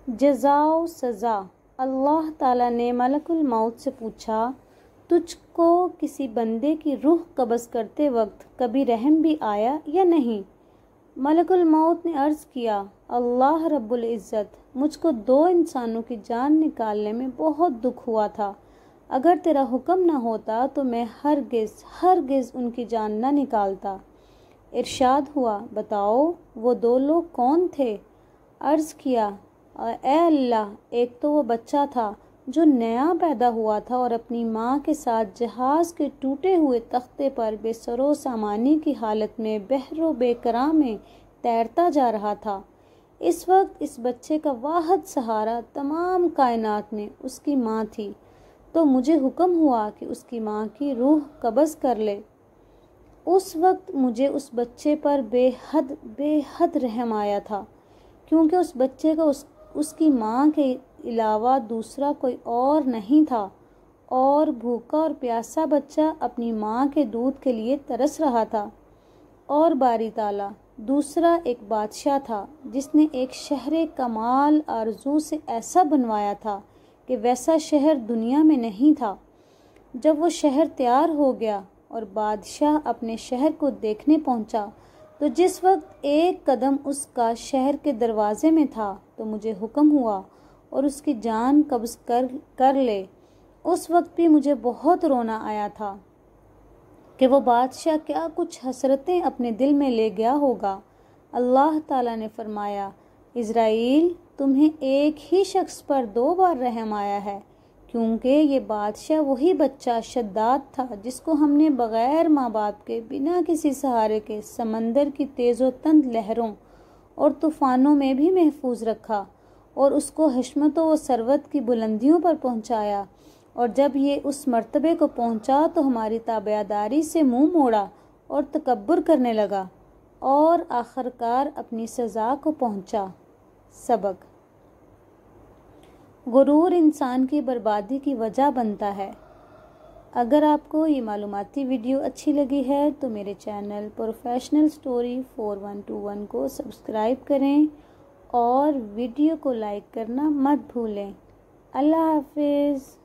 جزا و سزا۔ اللہ تعالیٰ نے ملک الموت سے پوچھا، تجھ کو کسی بندے کی روح قبض کرتے وقت کبھی رحم بھی آیا یا نہیں؟ ملک الموت نے عرض کیا، اللہ رب العزت، مجھ کو 2 انسانوں کی جان نکالنے میں بہت دکھ ہوا تھا، اگر تیرا حکم نہ ہوتا تو میں ہرگز ان کی جان نہ نکالتا۔ ارشاد ہوا، بتاؤ وہ 2 لوگ کون تھے؟ عرض کیا، اے اللہ، ایک تو وہ بچہ تھا جو نیا پیدا ہوا تھا اور اپنی ماں کے ساتھ جہاز کے ٹوٹے ہوئے تختے پر بے سر و سامانی کی حالت میں بحر و بیکراں میں تیرتا جا رہا تھا۔ اس وقت اس بچے کا واحد سہارا تمام کائنات میں اس کی ماں تھی، تو مجھے حکم ہوا کہ اس کی ماں کی روح قبض کر لے۔ اس وقت مجھے اس بچے پر بے حد رحم آیا تھا، کیونکہ اس بچے کا اس کی ماں کے علاوہ دوسرا کوئی اور نہیں تھا، اور بھوکا اور پیاسا بچہ اپنی ماں کے دودھ کے لیے ترس رہا تھا۔ اور باری تعالیٰ دوسرا ایک بادشاہ تھا جس نے ایک شہر کمال آرزو سے ایسا بنوایا تھا کہ ویسا شہر دنیا میں نہیں تھا۔ جب وہ شہر تیار ہو گیا اور بادشاہ اپنے شہر کو دیکھنے پہنچا، تو جس وقت ایک قدم اس کا شہر کے دروازے میں تھا تو مجھے حکم ہوا اور اس کی جان قبض کر لے۔ اس وقت بھی مجھے بہت رونا آیا تھا کہ وہ بادشاہ کیا کچھ حسرتیں اپنے دل میں لے گیا ہوگا۔ اللہ تعالیٰ نے فرمایا، عزرائیل، تمہیں ایک ہی شخص پر 2 بار رحم آیا ہے، کیونکہ یہ بادشاہ وہی بچہ شداد تھا جس کو ہم نے بغیر ماں باپ کے بنا کسی سہارے کے سمندر کی تیز و تند لہروں اور طوفانوں میں بھی محفوظ رکھا، اور اس کو حشمت و ثروت کی بلندیوں پر پہنچایا، اور جب یہ اس مرتبے کو پہنچا تو ہماری تابعداری سے منہ موڑا اور تکبر کرنے لگا، اور آخرکار اپنی سزا کو پہنچا۔ سبق: غرور انسان کی بربادی کی وجہ بنتا ہے۔ اگر آپ کو یہ معلوماتی ویڈیو اچھی لگی ہے تو میرے چینل پروفیشنل سٹوری 4121 کو سبسکرائب کریں اور ویڈیو کو لائک کرنا مت بھولیں۔ اللہ حافظ۔